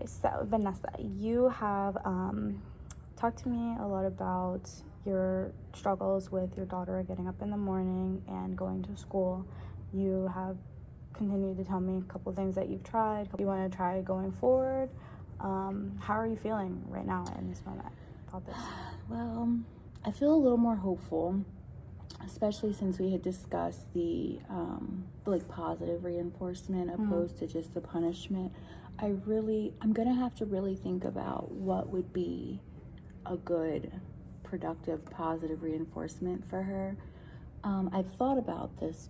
Okay, so Vanessa, you have talked to me a lot about your struggles with your daughter getting up in the morning and going to school. You have continued to tell me a couple things that you've tried, you want to try going forward. How are you feeling right now in this moment about this? Well, I feel a little more hopeful, especially since we had discussed the like positive reinforcement opposed to just the punishment. I'm gonna have to really think about what would be a good, productive, positive reinforcement for her. I've thought about this,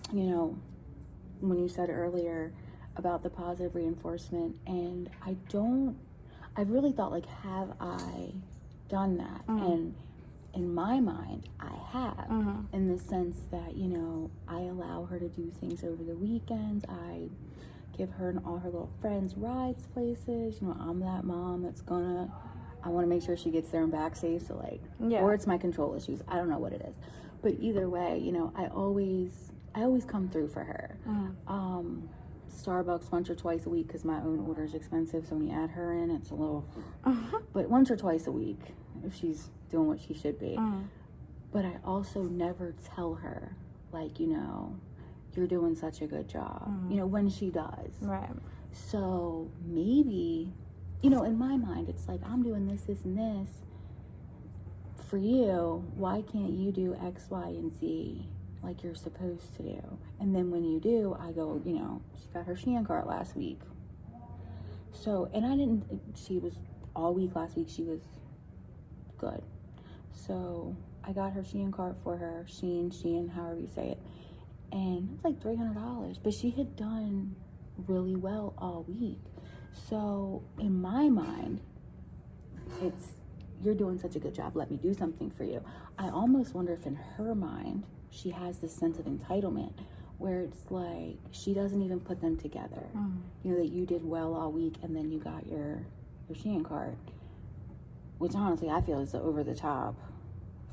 when you said earlier about the positive reinforcement, and I've really thought, like, have I done that? And in my mind, I have, in the sense that, I allow her to do things over the weekends. I give her and all her little friends rides places. I'm that mom that's I want to make sure she gets there and back safe. So, or it's my control issues. I don't know what it is. But either way, I always come through for her. Starbucks once or twice a week, because my own order is expensive. So when you add her in, it's a little, but once or twice a week, if she's doing what she should be. But I also never tell her, you're doing such a good job, when she does. Right. So maybe, in my mind, it's like, I'm doing this, this, and this for you. Why can't you do X, Y, and Z like you're supposed to do? And then when you do, I go, she got her Shein cart last week. So, and she was all week last week, she was good. So I got her Shein cart for her, Shein, however you say it. And it's like $300, but she had done really well all week. So in my mind, it's, you're doing such a good job, let me do something for you. I almost wonder if in her mind, she has this sense of entitlement where it's like, she doesn't even put them together. That you did well all week and then you got your Shein cart, which honestly I feel is over the top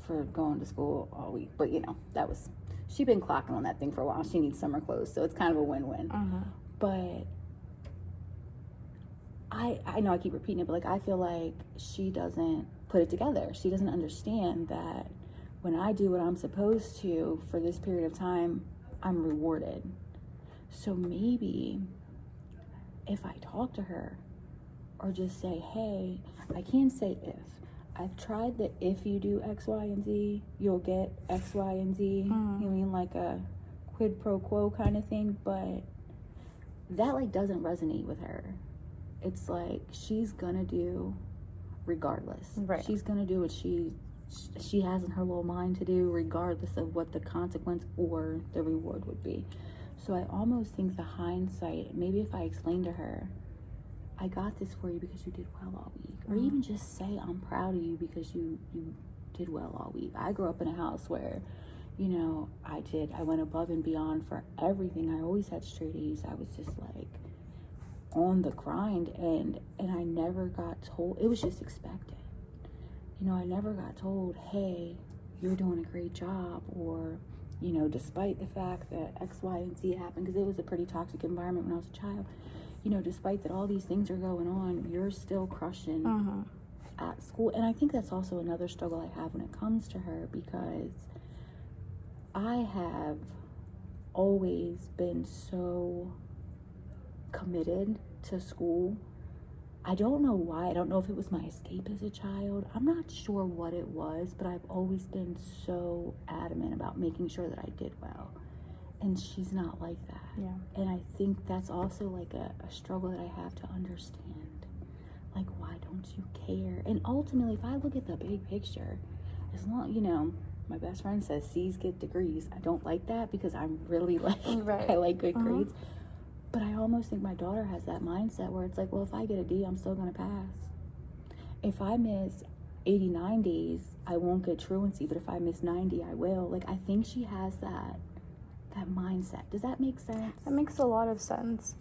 for going to school all week. But she's been clocking on that thing for a while. She needs summer clothes, so it's kind of a win-win. But I know I keep repeating it, but I feel like she doesn't put it together. She doesn't understand that when I do what I'm supposed to for this period of time, I'm rewarded. So maybe if I talk to her or just say, hey, I can't say if. I've tried that if you do X, Y, and Z, you'll get X, Y, and Z. You mean like a quid pro quo kind of thing, but that doesn't resonate with her. It's like she's gonna do regardless. Right. She's gonna do what she has in her little mind to do, regardless of what the consequence or the reward would be. So I almost think the hindsight, maybe if I explain to her, I got this for you because you did well all week, or even just say, I'm proud of you because you did well all week. I grew up in a house where, I went above and beyond for everything. I always had straight A's. I was just on the grind, and I never got told. It was just expected. I never got told, hey, you're doing a great job, or, despite the fact that X, Y, and Z happened, because it was a pretty toxic environment when I was a child, despite that all these things are going on, you're still crushing at school. And I think that's also another struggle I have when it comes to her, because I have always been so committed to school. I don't know why. I don't know if it was my escape as a child. I'm not sure what it was, but I've always been so adamant about making sure that I did well. And she's not like that. Yeah. And I think that's also a struggle that I have to understand. Why don't you care? And ultimately, if I look at the big picture, as long, my best friend says C's get degrees. I don't like that because I'm really right. I like good grades. But I almost think my daughter has that mindset where it's like, well, if I get a D, I'm still going to pass. If I miss 89 days, I won't get truancy. But if I miss 90, I will. I think she has that mindset. Does that make sense? That makes a lot of sense.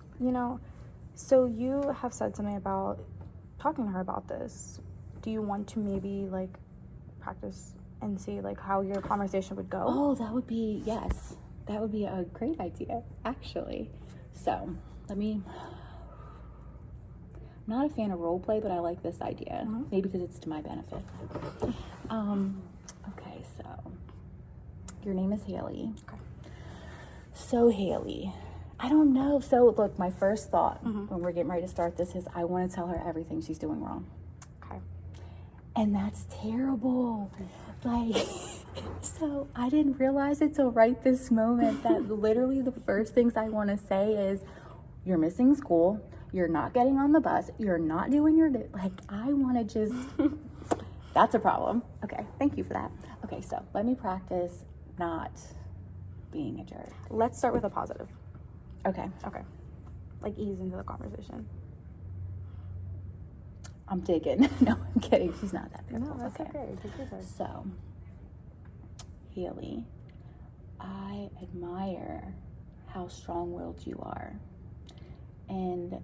So you have said something about talking to her about this. Do you want to maybe practice and see how your conversation would go? Oh, that would be a great idea, actually. So let me not a fan of role play, but I like this idea. Maybe because it's to my benefit. Okay, so your name is Haley. Okay. So Haley, I don't know. So look, my first thought when we're getting ready to start this is I want to tell her everything she's doing wrong. Okay. And that's terrible. Like, so I didn't realize it till right this moment that literally the first things I want to say is, you're missing school, you're not getting on the bus, you're not doing your, like, I want to just, that's a problem. Okay, thank you for that. Okay, so let me practice not being a jerk. Let's start with a positive. Okay. Okay. Like, ease into the conversation. I'm digging. No, I'm kidding. She's not that big. No, that's okay. Take your time. So, Haley, I admire how strong-willed you are. And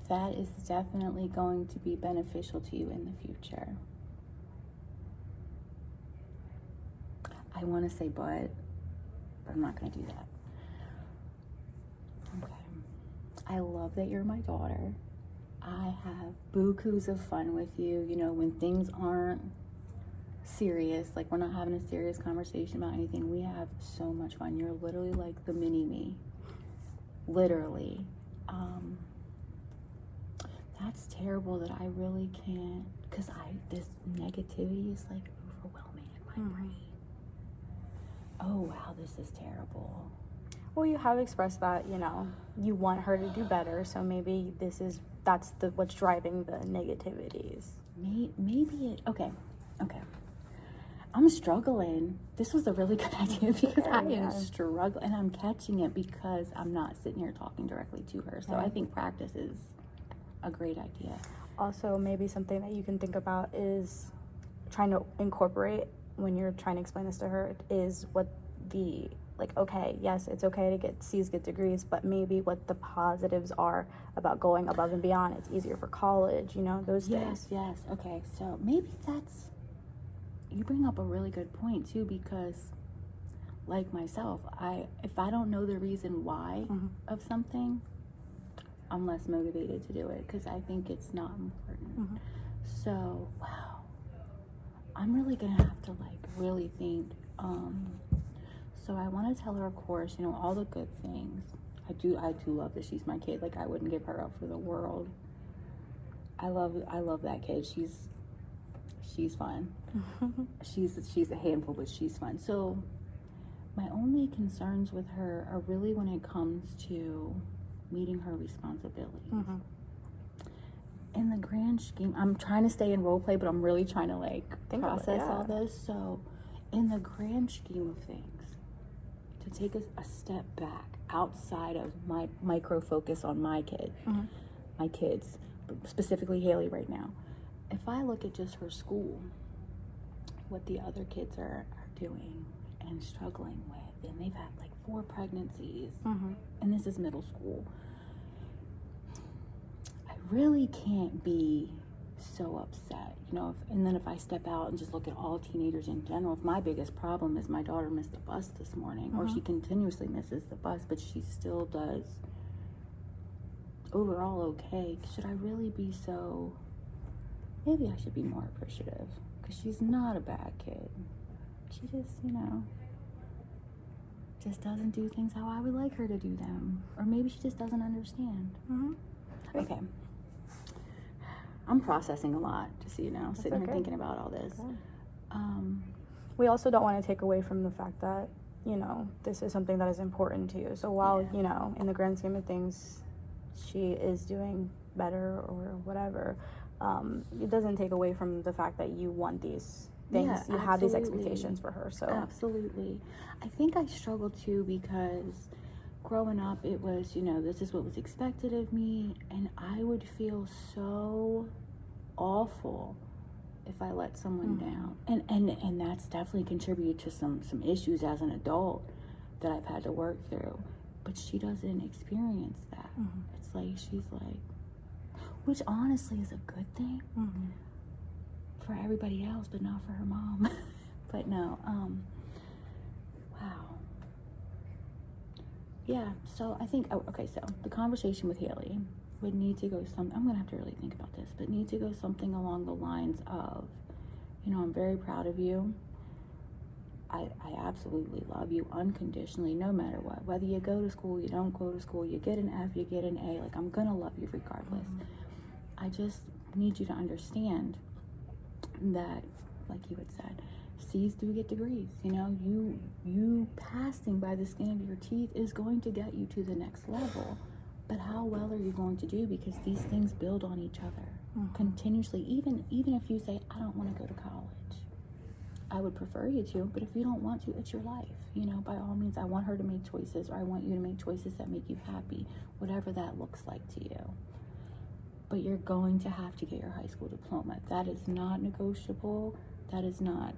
that is definitely going to be beneficial to you in the future. I want to say but I'm not going to do that. Okay. I love that you're my daughter. I have bukus of fun with you. You know, when things aren't serious, like we're not having a serious conversation about anything, we have so much fun. You're literally like the mini me. Literally. That's terrible that I really can't, because this negativity is like overwhelming in my brain. Oh wow, this is terrible. Well, you have expressed that, you know, you want her to do better, so maybe that's what's driving the negativities. Maybe it, okay. I'm struggling. This was a really good idea because I am struggling, and I'm catching it because I'm not sitting here talking directly to her. So I think practice is a great idea. Also, maybe something that you can think about is trying to incorporate when you're trying to explain this to her is what the, like, okay, yes, it's okay to get C's, get degrees, but maybe what the positives are about going above and beyond. It's easier for college, you know, those things. Yes. Okay, so maybe you bring up a really good point too, because like myself, if I don't know the reason why of something, I'm less motivated to do it because I think it's not important. So, wow, I'm really gonna have to like really think. So I want to tell her, of course, you know, all the good things. I do love that she's my kid. Like, I wouldn't give her up for the world. I love that kid. She's fun. She's a handful, but she's fun. So my only concerns with her are really when it comes to meeting her responsibilities. In the grand scheme, I'm trying to stay in role play, but I'm really trying to like process all this. So in the grand scheme of things, to take a step back outside of my micro focus on my kids, specifically Haley right now. If I look at just her school, what the other kids are doing and struggling with, and they've had like 4 pregnancies, and this is middle school, I really can't be so upset, you know. And then if I step out and just look at all teenagers in general, if my biggest problem is my daughter missed the bus this morning, or she continuously misses the bus, but she still does overall okay, should I really be so... Maybe I should be more appreciative, because she's not a bad kid. She just, you know, just doesn't do things how I would like her to do them. Or maybe she just doesn't understand. Okay. I'm processing a lot, just so you know, sitting here thinking about all this. We also don't want to take away from the fact that, you know, this is something that is important to you. So while, you know, in the grand scheme of things, she is doing better or whatever, it doesn't take away from the fact that you want these things. You have these expectations for her. So absolutely. I think I struggled too because growing up it was, you know, this is what was expected of me, and I would feel so awful if I let someone down. And that's definitely contributed to some issues as an adult that I've had to work through. But she doesn't experience that. It's like she's like, which honestly is a good thing for everybody else, but not for her mom. But no, wow. Yeah, so I think, so the conversation with Haley, would need to go I'm gonna have to really think about this, but need to go something along the lines of, you know, I'm very proud of you. I absolutely love you unconditionally, no matter what. Whether you go to school, you don't go to school, you get an F, you get an A, like, I'm gonna love you regardless. I just need you to understand that, like you had said, C's do get degrees. You know, you passing by the skin of your teeth is going to get you to the next level. But how well are you going to do? Because these things build on each other continuously. Even if you say, I don't want to go to college, I would prefer you to, but if you don't want to, it's your life. You know, by all means, I want her to make choices, or I want you to make choices that make you happy, whatever that looks like to you. But you're going to have to get your high school diploma. That is not negotiable. That is not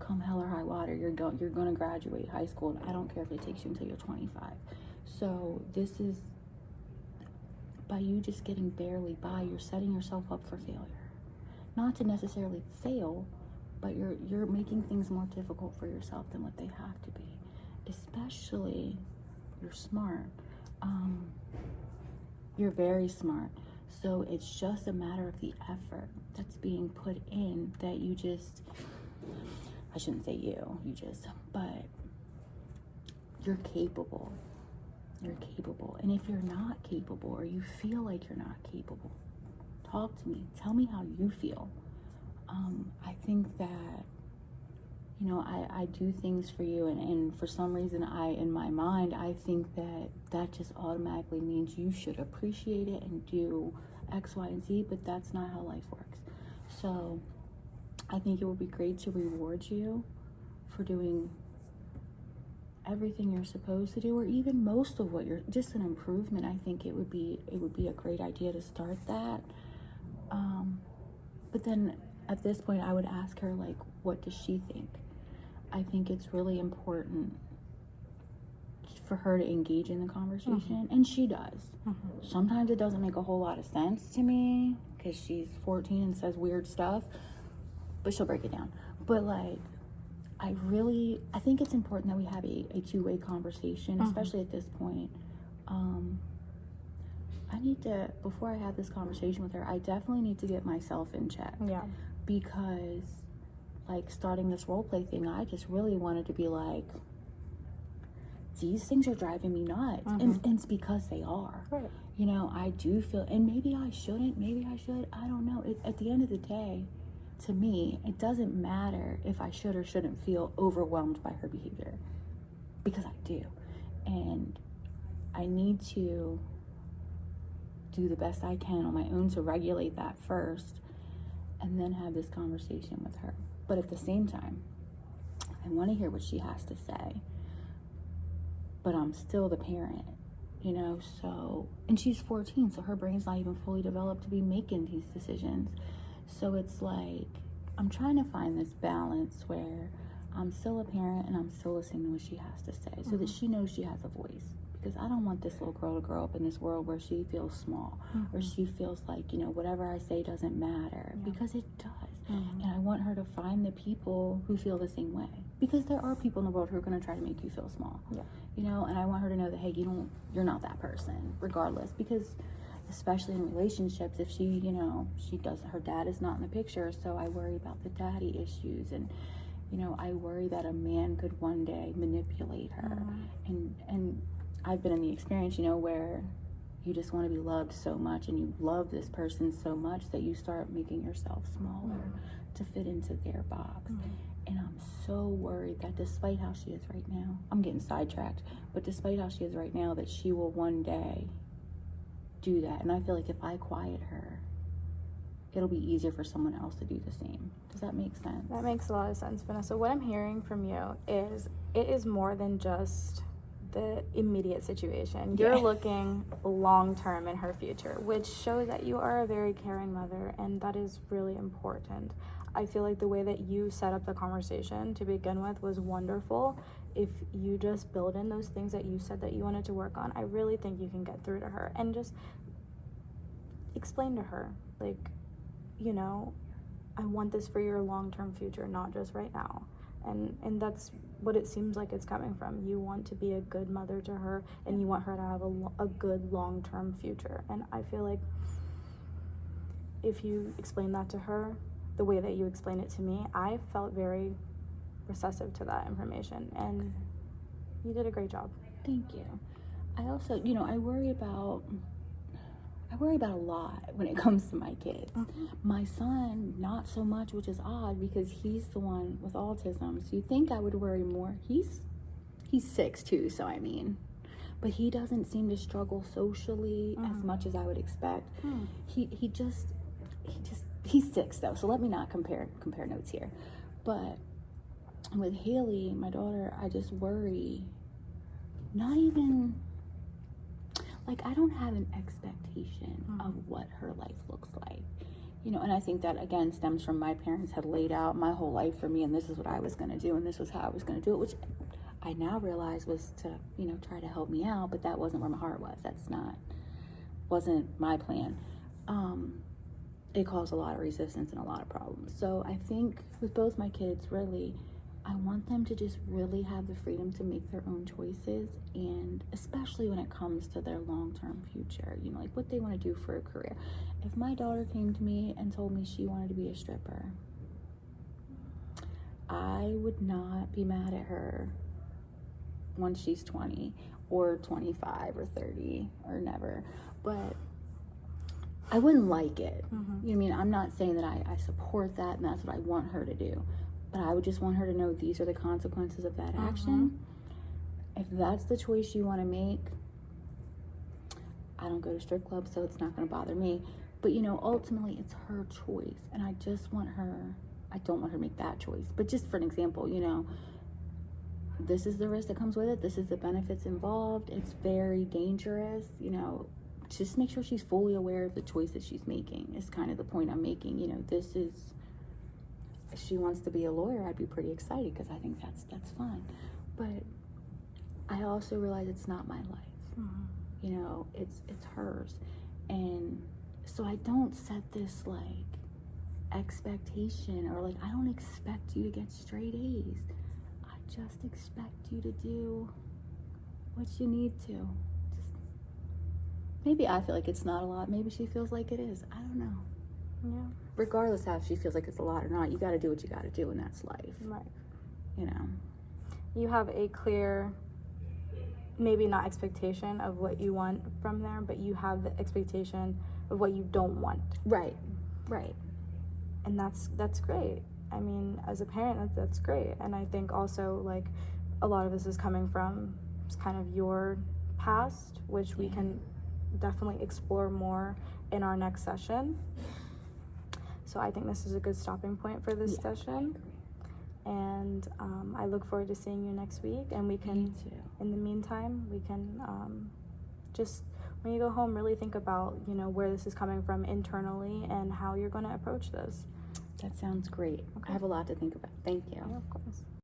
come hell or high water. You're going to graduate high school, and I don't care if it takes you until you're 25. So this is, by you just getting barely by, you're setting yourself up for failure. Not to necessarily fail, but you're making things more difficult for yourself than what they have to be. Especially, you're smart. You're very smart. So it's just a matter of the effort that's being put in that you just, I shouldn't say but you're capable. You're capable. And if you're not capable, or you feel like you're not capable, talk to me. Tell me how you feel. I think that, you know, I do things for you, and for some reason, in my mind, I think that just automatically means you should appreciate it and do X, Y, and Z, but that's not how life works. So I think it would be great to reward you for doing everything you're supposed to do, or even most of what you're, just an improvement. I think it would be a great idea to start that. But then at this point, I would ask her, like, what does she think? I think it's really important for her to engage in the conversation, and she does. Sometimes it doesn't make a whole lot of sense to me because she's 14 and says weird stuff, but she'll break it down. But like, I think it's important that we have a two-way conversation, especially at this point. I need to, before I have this conversation with her, I definitely need to get myself in check. Yeah. Because, like, starting this role play thing, I just really wanted to be like, these things are driving me nuts. And it's because they are. Right. You know, I do feel, and maybe I shouldn't, maybe I should, I don't know. At the end of the day, to me, it doesn't matter if I should or shouldn't feel overwhelmed by her behavior, because I do. And I need to do the best I can on my own to regulate that first, and then have this conversation with her. But at the same time, I want to hear what she has to say, but I'm still the parent, you know. So, and she's 14, so her brain's not even fully developed to be making these decisions. So it's like, I'm trying to find this balance where I'm still a parent and I'm still listening to what she has to say, so that she knows she has a voice. Because I don't want this little girl to grow up in this world where she feels small, or she feels like, you know, whatever I say doesn't matter, because it does. And I want her to find the people who feel the same way, because there are people in the world who are going to try to make you feel small. You know, and I want her to know that, hey, you're not that person, regardless. Because especially in relationships, if she, you know, her dad is not in the picture, so I worry about the daddy issues, and, you know, I worry that a man could one day manipulate her. And I've been in the experience, you know, where you just want to be loved so much, and you love this person so much that you start making yourself smaller to fit into their box. And I'm so worried that despite how she is right now, I'm getting sidetracked, but despite how she is right now, that she will one day do that. And I feel like if I quiet her, it'll be easier for someone else to do the same. Does that make sense? That makes a lot of sense, Vanessa. What I'm hearing from you is it is more than just the immediate situation. You're looking long term in her future, which shows that you are a very caring mother, and that is really important. I feel like the way that you set up the conversation to begin with was wonderful. If you just build in those things that you said that you wanted to work on, I really think you can get through to her. And just explain to her, like, you know, I want this for your long-term future, not just right now. And that's what it seems like it's coming from. You want to be a good mother to her, and you want her to have a good long-term future. And I feel like if you explain that to her the way that you explain it to me, I felt very receptive to that information, and you did a great job. Thank you. I also, I worry about a lot when it comes to my kids. Mm-hmm. My son, not so much, which is odd because he's the one with autism. So you think I would worry more. He's 6 too, so I mean, but he doesn't seem to struggle socially as much as I would expect. He's 6 though, so let me not compare notes here. But with Haley, my daughter, I just worry. Not even like, I don't have an expectation of what her life looks like, and I think that again stems from my parents had laid out my whole life for me, and this is what I was going to do, and this was how I was going to do it, which I now realize was to try to help me out, but that wasn't where my heart was. Wasn't my plan. It caused a lot of resistance and a lot of problems. So I think with both my kids, really, I want them to just really have the freedom to make their own choices, and especially when it comes to their long-term future, like what they want to do for a career. If my daughter came to me and told me she wanted to be a stripper, I would not be mad at her once she's 20 or 25 or 30 or never, but I wouldn't like it. You know what I mean? I'm not saying that I support that and that's what I want her to do, but I would just want her to know these are the consequences of that action. If that's the choice you want to make, I don't go to strip clubs, so it's not going to bother me. But, ultimately it's her choice, and I don't want her to make that choice. But just for an example, this is the risk that comes with it. This is the benefits involved. It's very dangerous, just make sure she's fully aware of the choice that she's making is kind of the point I'm making. If she wants to be a lawyer, I'd be pretty excited because I think that's fun. But I also realize it's not my life. It's hers. And so I don't set this expectation, or I don't expect you to get straight A's. I just expect you to do what you need to. Maybe I feel like it's not a lot. Maybe she feels like it is. I don't know. Yeah. Regardless how she feels like it's a lot or not, you got to do what you got to do, and that's life. Right. You have a clear, maybe not expectation of what you want from there, but you have the expectation of what you don't want. Right. And that's great. I mean, as a parent, that's great. And I think also a lot of this is coming from kind of your past, which we can definitely explore more in our next session. So I think this is a good stopping point for this session. And I look forward to seeing you next week. And we can, in the meantime, we can just, when you go home, really think about, where this is coming from internally and how you're going to approach this. That sounds great. Okay. I have a lot to think about. Thank you. Yeah, of course.